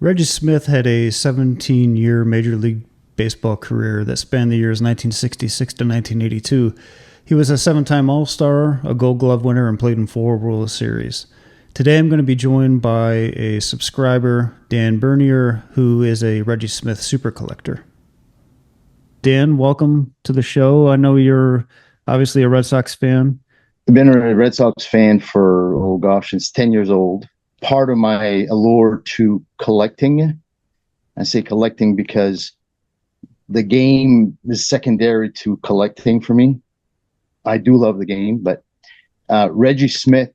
Reggie Smith had a 17-year Major League Baseball career that spanned the years 1966 to 1982. He was a 7-time All-Star, a Gold Glove winner, and played in 4 World Series. Today I'm going to be joined by a subscriber, Dan Bernier, who is a Reggie Smith super collector. Dan, welcome to the show. I know you're obviously a Red Sox fan. I've been a Red Sox fan for, since 10 years old. Part of my allure to collecting, I say collecting because the game is secondary to collecting for me. I do love the game, but Reggie Smith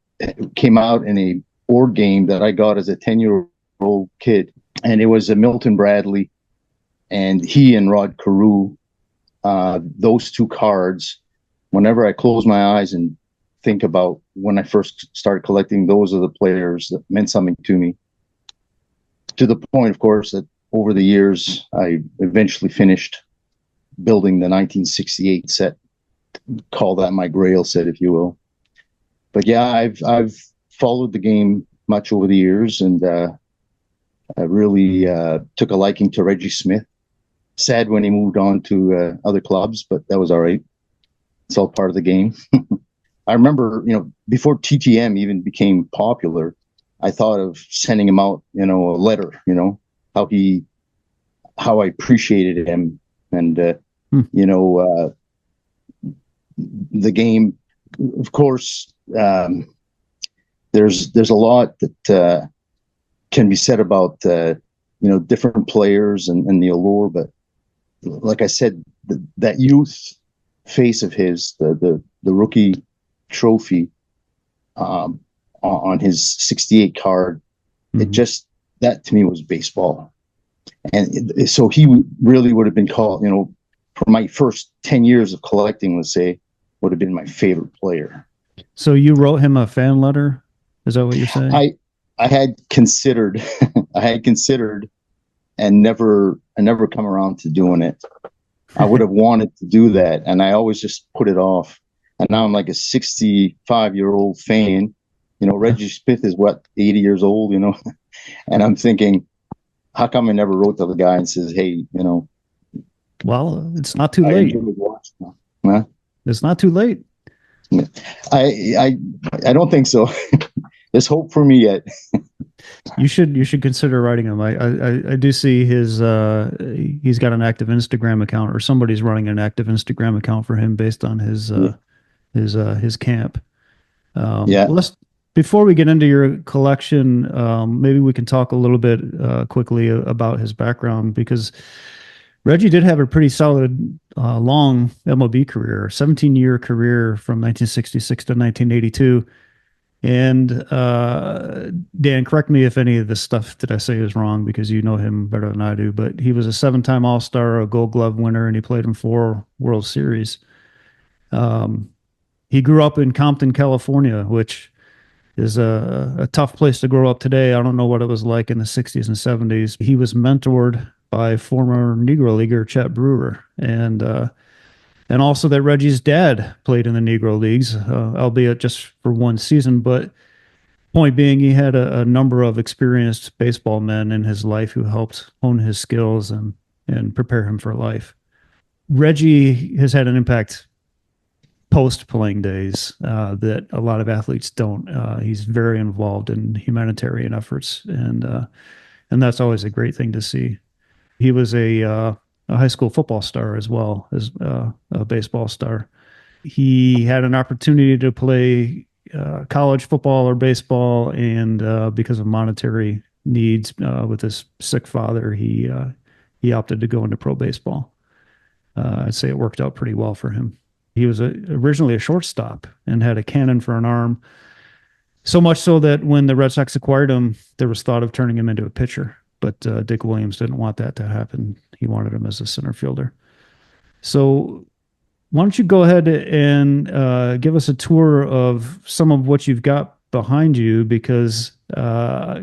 came out in a board game that I got as a 10-year-old kid, and it was a Milton Bradley, and he and Rod Carew, those 2 cards. Whenever I close my eyes and think about when I first started collecting, those are the players that meant something to me. To the point, of course, that over the years, I eventually finished building the 1968 set. Call that my Grail set, if you will. But yeah, I've followed the game much over the years, and I really took a liking to Reggie Smith. Sad when he moved on to other clubs, but that was all right. It's all part of the game. I remember, before TTM even became popular, I thought of sending him out, a letter, how I appreciated him, and the game. Of course, there's a lot that can be said about different players and the allure, but like I said, that youth face of his, the rookie trophy on his 68 card, it just, that to me was baseball. And so he really would have been called, for my first 10 years of collecting, let's say, would have been my favorite player. So you wrote him a fan letter? Is that what you're saying? I had considered and never come around to doing it. I would have wanted to do that, and I always just put it off. And now I'm like a 65-year-old fan. Reggie Smith is 80 years old, and I'm thinking, how come I never wrote to the guy and says, hey, Well, it's not too late. Huh? It's not too late. I don't think so. There's hope for me yet. You should consider writing him. I do see he's got an active Instagram account, or somebody's running an active Instagram account for him based on his camp. Before we get into your collection, maybe we can talk a little bit quickly about his background, because Reggie did have a pretty solid, long MLB career, 17-year career from 1966 to 1982. And Dan, correct me if any of this stuff that I say is wrong, because you know him better than I do, but he was a 7-time All-Star, a Gold Glove winner, and he played in 4 World Series. He grew up in Compton, California, which is a tough place to grow up today. I don't know what it was like in the 60s and 70s. He was mentored by former Negro Leaguer Chet Brewer, and also that Reggie's dad played in the Negro Leagues, albeit just for 1 season. But point being, he had a number of experienced baseball men in his life who helped hone his skills and prepare him for life. Reggie has had an impact post-playing days that a lot of athletes don't. He's very involved in humanitarian efforts, and that's always a great thing to see. He was a high school football star as well as a baseball star. He had an opportunity to play college football or baseball, and because of monetary needs with his sick father, he opted to go into pro baseball. I'd say it worked out pretty well for him. He was originally a shortstop and had a cannon for an arm, so much so that when the Red Sox acquired him, there was thought of turning him into a pitcher. But Dick Williams didn't want that to happen. He wanted him as a center fielder. So why don't you go ahead and give us a tour of some of what you've got behind you, because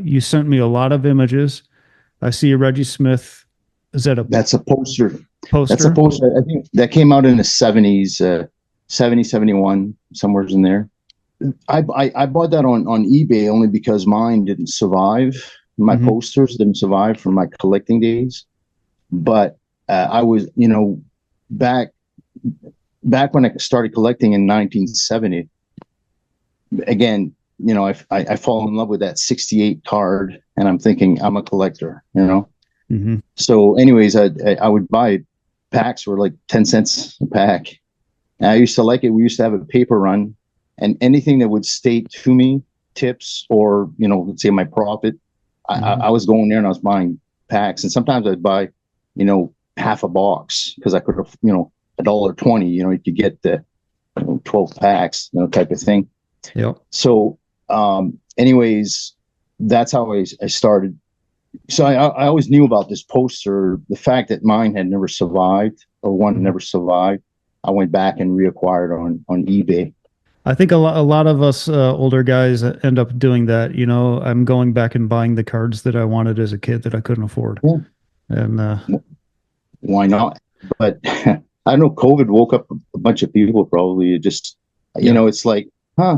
you sent me a lot of images. I see a Reggie Smith. Is that That's a poster. That's a poster. I think that came out in the 70s, 70, 71, somewhere in there. I bought that on eBay only because mine didn't survive. My Mhm. posters didn't survive from my collecting days, but I was, back when I started collecting in 1970. Again, I fall in love with that 68 card, and I'm thinking I'm a collector. Mhm. So, anyways, I would buy packs for like 10 cents a pack. And I used to like it. We used to have a paper run, and anything that would state to me tips or let's say my profit, I Mhm. was going there and I was buying packs, and sometimes I'd buy, half a box because I could have, $1.20. You could get the 12 packs, type of thing. Yep. So, anyways, that's how I started. So I always knew about this poster. The fact that mine had never survived, or one Mhm. never survived, I went back and reacquired on eBay. I think a lot of us older guys end up doing that. I'm going back and buying the cards that I wanted as a kid that I couldn't afford. Yeah, And why not? But I don't know. COVID woke up a bunch of people. Probably just, yeah. it's like,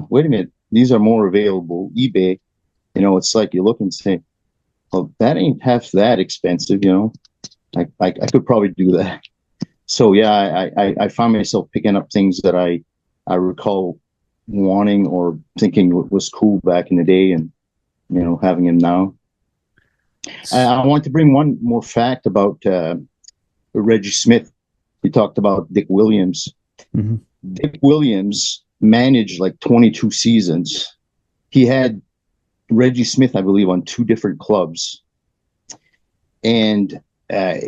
wait a minute. These are more available. eBay. It's like you look and say, well, that ain't half that expensive. I could probably do that. So yeah, I find myself picking up things that I recall wanting or thinking was cool back in the day, and having them now. I want to bring one more fact about Reggie Smith. We talked about Dick Williams. Mhm. Dick Williams managed like 22 seasons. He had Reggie Smith, I believe, on two different clubs, and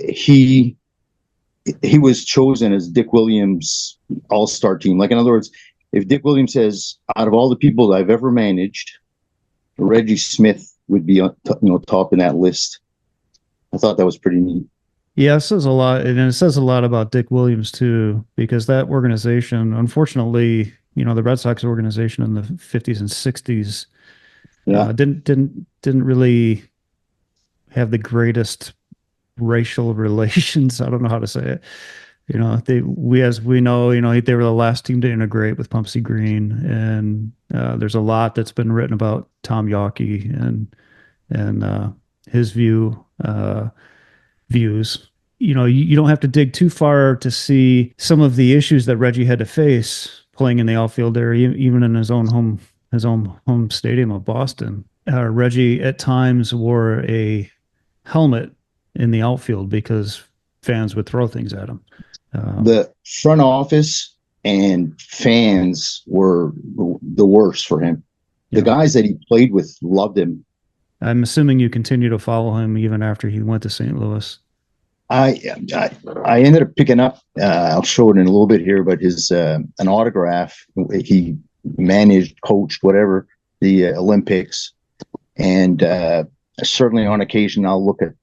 he was chosen as Dick Williams' all-star team. Like, in other words, if Dick Williams says, out of all the people I've ever managed, Reggie Smith would be top in that list. I thought that was pretty neat. Yeah, it says a lot, and it says a lot about Dick Williams too, because that organization, unfortunately, the Red Sox organization in the 50s and 60s, Yeah. didn't really have the greatest racial relations. I don't know how to say it. As we know, they were the last team to integrate with Pumpsie Green, and there's a lot that's been written about Tom Yawkey and his views. You don't have to dig too far to see some of the issues that Reggie had to face playing in the outfield there, even in his own home stadium of Boston. Reggie at times wore a helmet in the outfield because fans would throw things at him. The front office and fans were the worst for him. The Yeah. guys that he played with loved him. I'm assuming you continue to follow him even after he went to St. Louis. I I, I ended up picking up. I'll show it in a little bit here, but his an autograph. He managed, coached, whatever the Olympics, and certainly on occasion I'll look at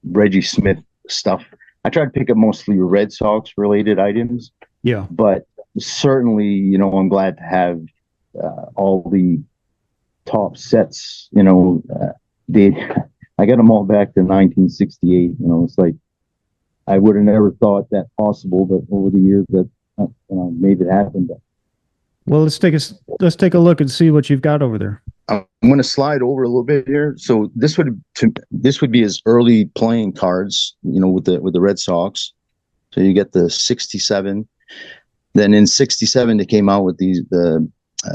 Reggie Smith stuff. I try to pick up mostly Red Sox related items, Yeah. but certainly I'm glad to have all the top sets. They I got them all back to 1968. It's like I would have never thought that possible, but over the years that made it happen. But Well, let's take a look and see what you've got over there. I'm going to slide over a little bit here. So this would be his early playing cards, with the Red Sox. So you get the 67. Then in 67 they came out with the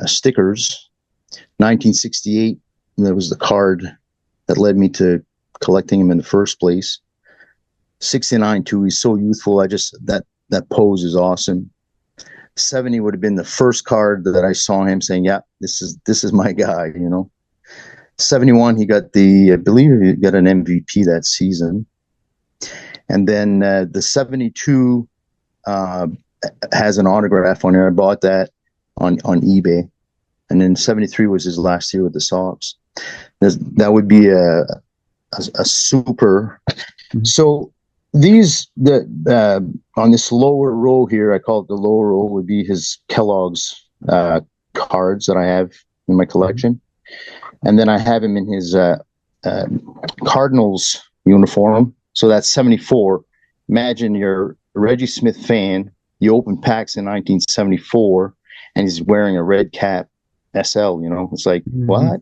stickers. 1968 there was the card that led me to collecting him in the first place. 69 too. He's so youthful. That pose is awesome. 70 would have been the first card that I saw him saying, "Yeah, this is my guy." 71, I believe he got an MVP that season, and then the 72 has an autograph on there. I bought that on eBay, and then 73 was his last year with the Sox. That would be a super. Mhm. So on this lower row here, I call it the lower row, would be his Kellogg's cards that I have in my collection, and then I have him in his Cardinals uniform. So that's 74. Imagine you're a Reggie Smith fan. You open packs in 1974, and he's wearing a red cap SL. It's like, Mhm. what?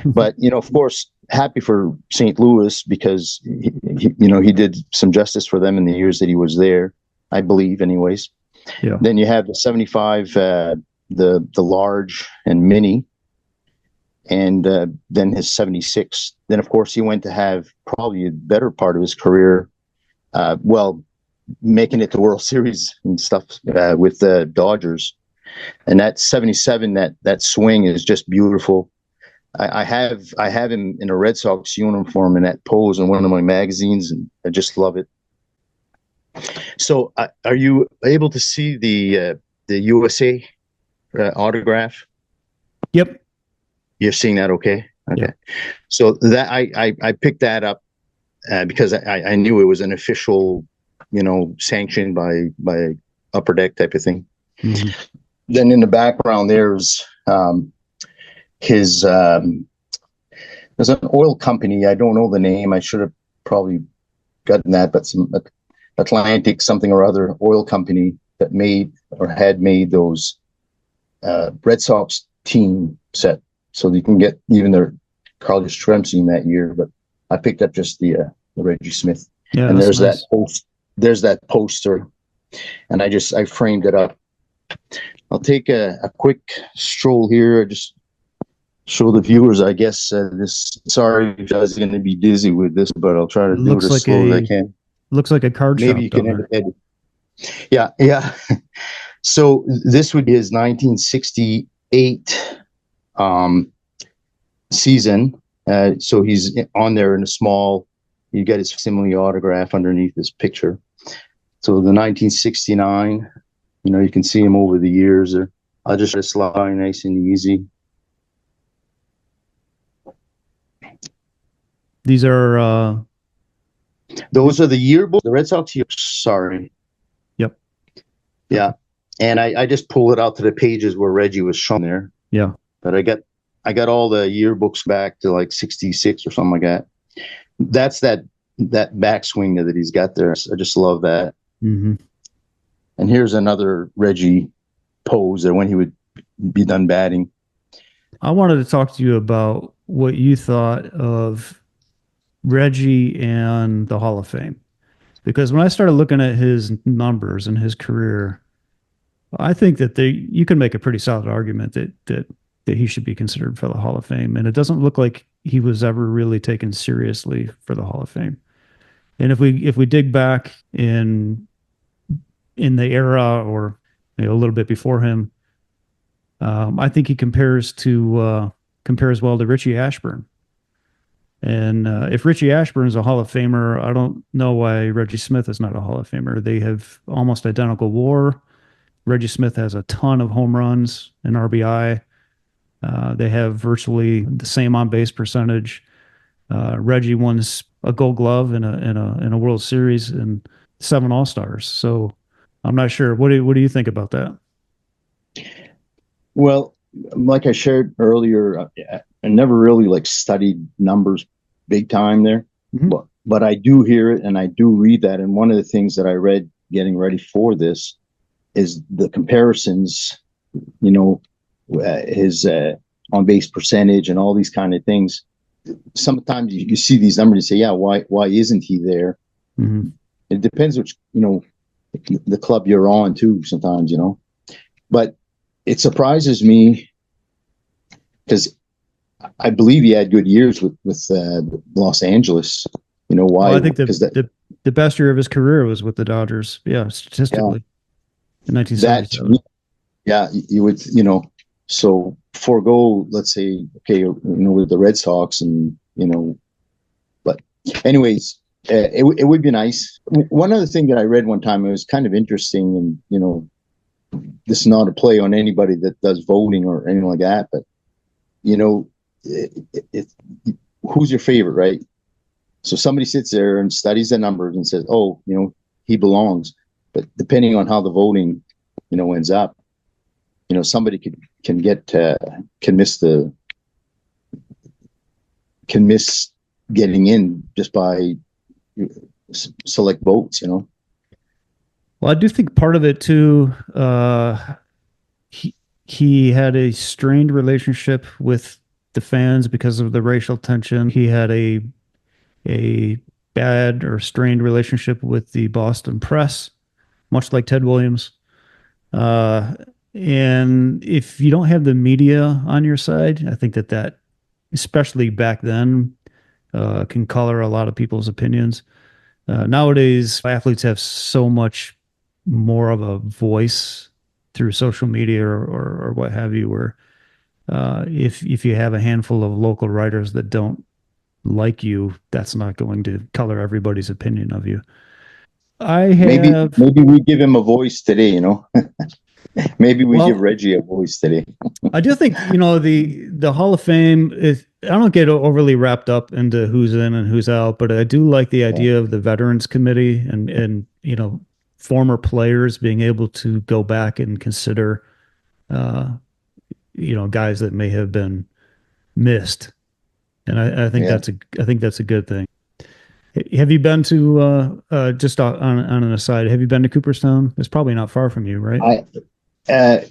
But of course, happy for St. Louis because he did some justice for them in the years that he was there, I believe, anyways. Yeah. Then you have the 75, the large and mini, and then his 76. Then, of course, he went to have probably a better part of his career, making it to World Series and stuff with the Dodgers. And that 77, that swing is just beautiful. I have him in a Red Sox uniform in that pose in one of my magazines, and I just love it. So, are you able to see the USA autograph? Yep. You're seeing that, okay? Okay. Yeah. So that I picked that up because I knew it was an official, sanctioned by Upper Deck type of thing. Mm-hmm. Then in the background, there's his there's an oil company. I don't know the name. I should have probably gotten that, but some Atlantic something or other oil company that made or had made those Red Sox team set. So you can get even their Carlos Yastrzemski that year. But I picked up just the Reggie Smith. Yeah, and there's nice. there's that poster, and I framed it up. I'll take a quick stroll here. Just show the viewers, I guess. Sorry if I was going to be dizzy with this, but I'll try to do it as slow as I can. Looks like a card shop. Maybe you can edit. Yeah. So this would be his 1968 season. So he's on there in a small. You get his simile autograph underneath this picture. So the 1969. You can see him over the years. I'll just slide nice and easy. These are those are the yearbooks, the Red Sox yearbooks. Sorry. Yep. Yeah, and I just pulled it out to the pages where Reggie was shown there. Yeah. But I got all the yearbooks back to like 66 or something like that. That's that backswing that he's got there. I just love that. Mm-hmm. And here's another Reggie pose there when he would be done batting. I wanted to talk to you about what you thought of Reggie and the Hall of Fame. Because when I started looking at his numbers and his career, I think that you can make a pretty solid argument that he should be considered for the Hall of Fame. And it doesn't look like he was ever really taken seriously for the Hall of Fame. And if we dig back in the era or a little bit before him, I think he compares well to Richie Ashburn. And if Richie Ashburn is a Hall of Famer, I don't know why Reggie Smith is not a Hall of Famer. They have almost identical WAR. Reggie Smith has a ton of home runs and RBI. They have virtually the same on base percentage. Reggie won a Gold Glove in a World Series and 7 All-Stars. So I'm not sure. What do you think about that? Well, like I shared earlier, I never really studied numbers big time there, mm-hmm. but I do hear it and I do read that. And one of the things that I read getting ready for this is the comparisons, his on base percentage and all these kind of things. Sometimes you see these numbers and say, yeah, why isn't he there? Mm-hmm. It depends which, the club you're on too sometimes, but it surprises me because I believe he had good years with Los Angeles. Why? Well, I think the best year of his career was with the Dodgers. Yeah, statistically, in 1977. Yeah, you would, so forego, let's say, okay, with the Red Sox and, but anyways, it would be nice. One other thing that I read one time, it was kind of interesting, and, this is not a play on anybody that does voting or anything like that, but, who's your favorite, right? So somebody sits there and studies the numbers and says, oh, he belongs. But depending on how the voting, ends up, somebody can miss getting in just by select votes, Well, I do think part of it too, he had a strained relationship with the fans because of the racial tension. He had a bad or strained relationship with the Boston press, much like Ted Williams. Uh, and if you don't have the media on your side, I think that especially back then, can color a lot of people's opinions. Nowadays, athletes have so much more of a voice through social media or what have you, where if you have a handful of local writers that don't like you, that's not going to color everybody's opinion of you. I Maybe have, maybe we give him a voice today, you know. Maybe we give well, Reggie a voice today. I do think, the Hall of Fame is, I don't get overly wrapped up into who's in and who's out, but I do like the Yeah. idea of the Veterans Committee and former players being able to go back and consider uh guys that may have been missed. And Yeah. I think that's a good thing. Have you been to just on an aside, have you been to Cooperstown? It's probably not far from you, right? I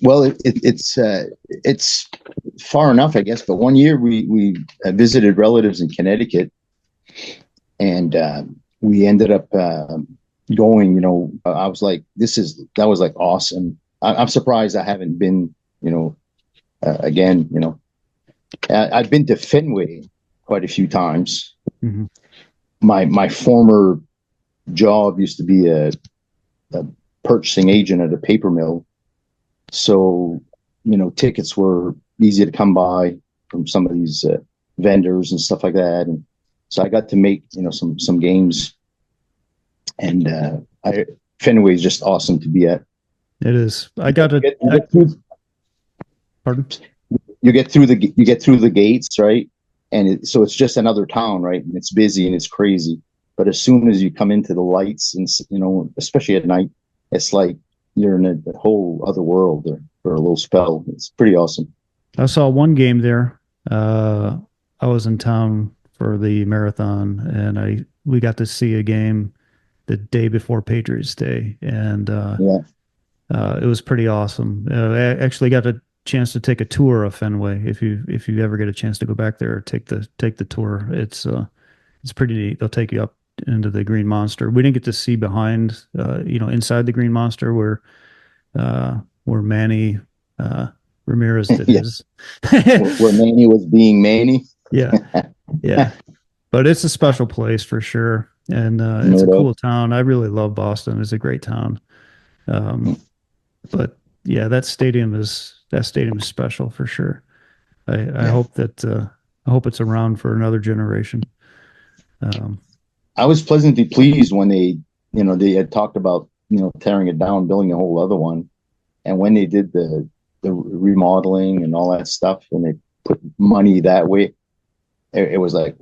well, it's far enough, I guess. But one year we visited relatives in Connecticut, and we ended up going. I was like, that was like awesome. I'm surprised I haven't been. Again. I've been to Fenway quite a few times. Hmm. My former job used to be a purchasing agent at a paper mill. So, tickets were easy to come by from some of these vendors and stuff like that. And so I got to make, some games, and Fenway is just awesome to be at. It is. I got to, You get through, pardon? you get through the gates, right? And so it's just another town, right? And it's busy and it's crazy. But as soon as you come into the lights, and especially at night, it's like you're in a whole other world there for a little spell. It's pretty awesome. I saw one game there. I was in town for the marathon, and we got to see a game the day before Patriots Day, and Yeah. it was pretty awesome. I actually got a chance to take a tour of Fenway. If you ever get a chance to go back there, take the tour. It's pretty neat. They'll take you up into the Green Monster. We didn't get to see behind, inside the Green Monster where Manny Ramirez did Yeah. his. Where Manny was being Manny. Yeah, yeah. But it's a special place for sure, and it's No a doubt. cool town. I really love Boston. It's a great town. But yeah, that stadium is special for sure. I Yeah. hope it's around for another generation. Um, I was pleasantly pleased when they had talked about, tearing it down, building a whole other one. And when they did the remodeling and all that stuff, and they put money that way, it was like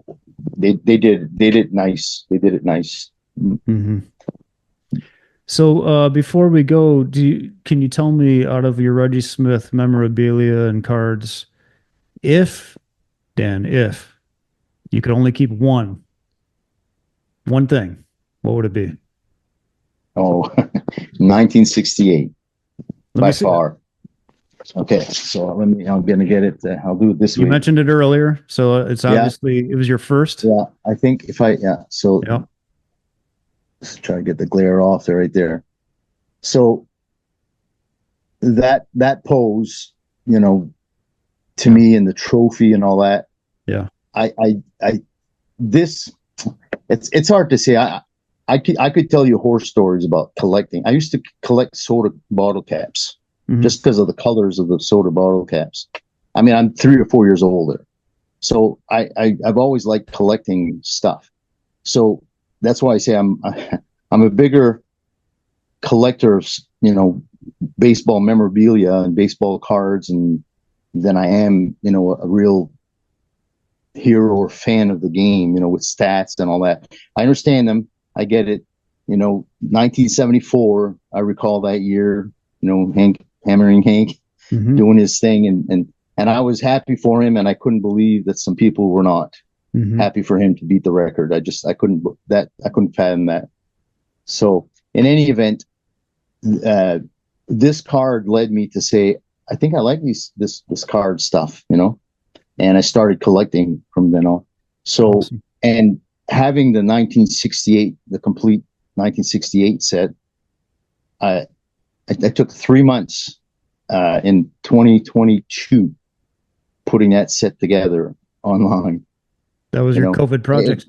they did it nice. They did it nice. mhm. So before we go, can you tell me out of your Reggie Smith memorabilia and cards, if Dan, if you could only keep one thing, what would it be? Oh, 1968 Let me by see it. far. Okay, so I'm gonna get it. I'll do it this You way. mentioned it earlier, so it's Yeah, obviously it was your first. yeah. I think yeah. So Yeah. let's try to get the glare off there, right there. So that pose, to me, and the trophy and all that. Yeah. I this it's hard to say. I could tell you horror stories about collecting. I used to collect soda bottle caps Mhm. just because of the colors of the soda bottle caps. I mean, I'm 3 or 4 years older, so I've always liked collecting stuff. So that's why I say I'm a bigger collector of baseball memorabilia and baseball cards, and than I am a real hero or fan of the game, with stats and all that. I understand them. I get it. 1974, I recall that year, Hank, Hammering Hank, Mhm. doing his thing. And I was happy for him. And I couldn't believe that some people were not Mhm. happy for him to beat the record. I couldn't fathom that. So in any event, uh, this card led me to say, I think I like this card stuff, and I started collecting from then on. So, Awesome. and having the 1968, the complete 1968 set, I took 3 months in 2022 putting that set together online. That was You your know, COVID project.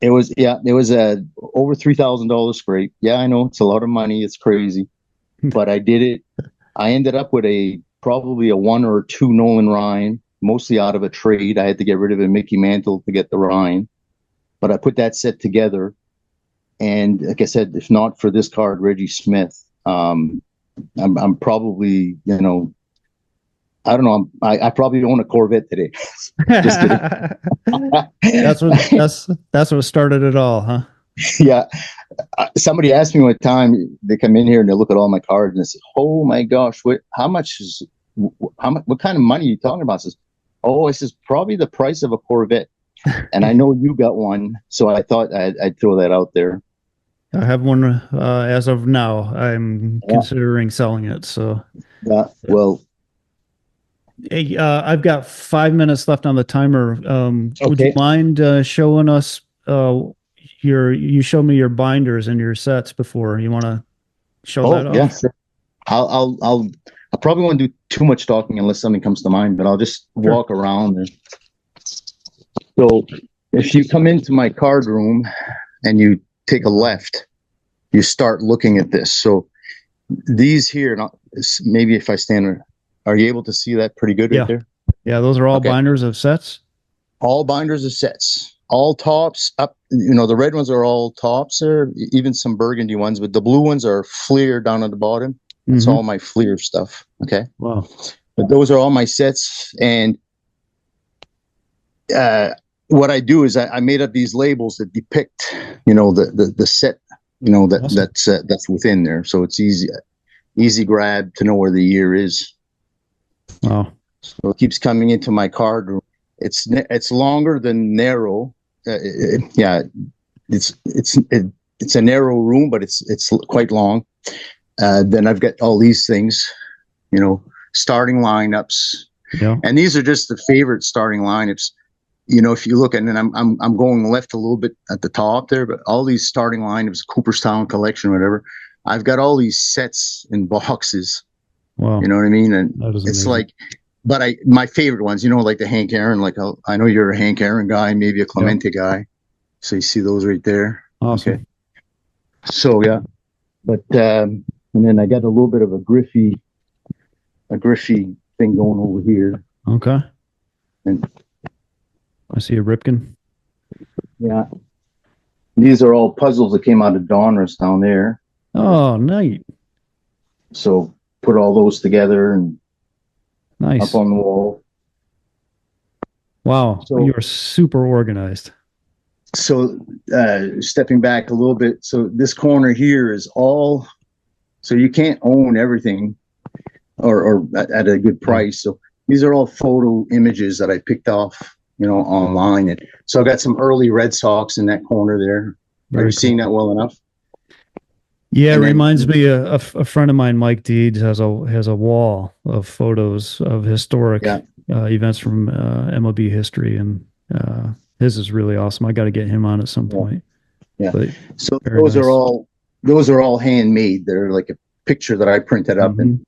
it was, yeah, it was a over $3,000 scrape. Yeah, I know it's a lot of money. It's crazy, but I did it. I ended up with probably a 1 or 2 Nolan Ryan, mostly out of a trade. I had to get rid of a Mickey Mantle to get the Ryan, but I put that set together. And like I said, if not for this card, Reggie Smith, I'm probably, you know, I don't know. I probably own a Corvette today. Just kidding. That's what started it all, huh? Yeah. Somebody asked me one time, they come in here and they look at all my cards and they say, "Oh my gosh, what kind of money are you talking about?" I says, "Oh," I says, "probably the price of a Corvette." And I know you got one, so I thought I'd throw that out there. I have one as of now. I'm considering selling it. So, Yeah. Well, hey, I've got 5 minutes left on the timer. Would you okay. mind showing us you showed me your binders and your sets before. You want to show that Oh, off? yeah, sure. I'll probably won't do too much talking unless something comes to mind, but I'll just walk around there. So if you come into my card room and you take a left, you start looking at this. So these here, maybe if I stand, are you able to see that pretty good right there? Yeah, those are all Okay. binders of sets. All binders of sets, all tops up. You know, the red ones are all tops, or even some burgundy ones, but the blue ones are Fleer down at the bottom. That's all my Fleer stuff. Okay. Wow. But those are all my sets. And what I do is I made up these labels that depict, you know, the set, you know, that's within there. So it's easy grab to know where the year is. Wow. So it keeps coming into my card room. It's longer than narrow. Yeah, it's a narrow room, but it's quite long. Then I've got all these things, you know, starting lineups. Yeah. And these are just the favorite starting lineups. You know, if you look at, and I'm going left a little bit at the top there, but all these starting lineups, Cooperstown collection, whatever, I've got all these sets in boxes. Wow. You know what I mean? And it's amazing. like, but my favorite ones, you know, like the Hank Aaron, like I know you're a Hank Aaron guy, maybe a Clemente guy. So you see those right there. Awesome. Okay. So yeah, but and then I got a little bit of a Griffey thing going over here. Okay. And I see a Ripken. yeah, these are all puzzles that came out of Donruss down there. Oh, neat. So put all those together and nice up on the wall. Wow. So you're super organized. So stepping back a little bit, so this corner here is all, so you can't own everything or at a good price. So these are all photo images that I picked off, you know, online. And so I got some early Red Sox in that corner there. Are you seeing that well enough? Yeah, it reminds me a friend of mine, Mike Deeds, has a wall of photos of historic events from MLB history, and his is really awesome. I got to get him on at some point. Yeah. But so those are all handmade. They're like a picture that I printed up, and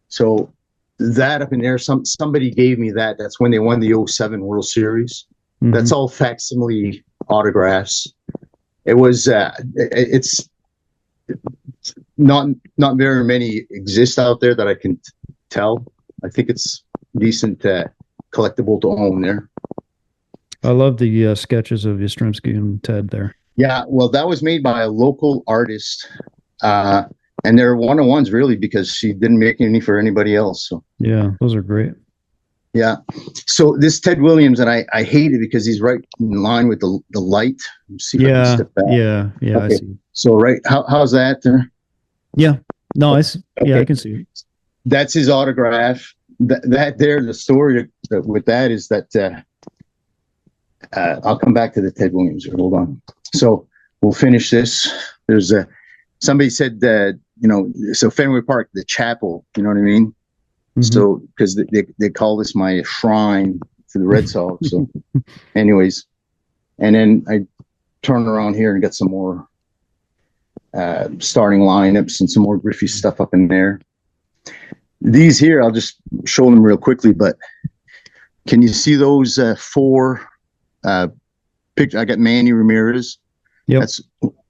so that up in there, somebody gave me that. That's when they won the 07 World Series. That's all facsimile autographs. It was it's not very many exist out there that I can tell. I think it's decent collectible to own there. I love the sketches of Yastrzemski and Ted there. Yeah, well, that was made by a local artist, and they're one-on-ones really because she didn't make any for anybody else. So yeah, those are great. Yeah. So this Ted Williams, and I hate it because he's right in line with the light. See if I can step back. Yeah. Okay. I see. So right, how's that there? Yeah. No, yeah, I can see it. That's his autograph. That there, the story with that is that I'll come back to the Ted Williams. Hold on. So we'll finish this. There's somebody said that, you know, so Fenway Park, the chapel, you know what I mean? So because they call this my shrine for the Red Sox. So, anyways, and then I turn around here and get some more starting lineups and some more Griffey stuff up in there. These here, I'll just show them real quickly, but can you see those 4 pictures? I got Manny Ramirez. Yep. That's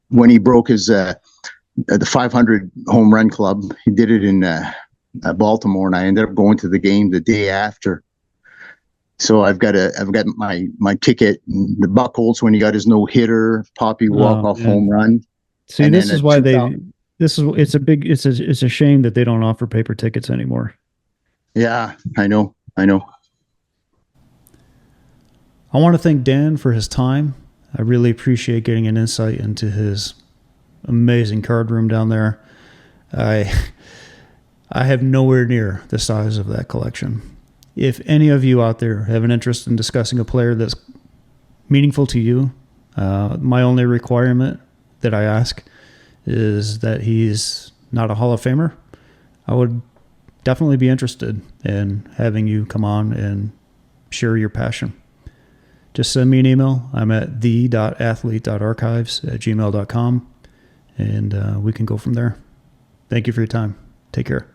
when he broke his the 500 home run club. He did it in Baltimore, and I ended up going to the game the day after. So I've got my ticket. The Buchholz when he got his no hitter, Poppy walk-off home run. See, this is why it's a shame that they don't offer paper tickets anymore. Yeah, I know. I want to thank Dan for his time. I really appreciate getting an insight into his amazing card room down there. I have nowhere near the size of that collection. If any of you out there have an interest in discussing a player that's meaningful to you, my only requirement that I ask is that he's not a Hall of Famer. I would definitely be interested in having you come on and share your passion. Just send me an email. I'm at the.athlete.archives@gmail.com, and we can go from there. Thank you for your time. Take care.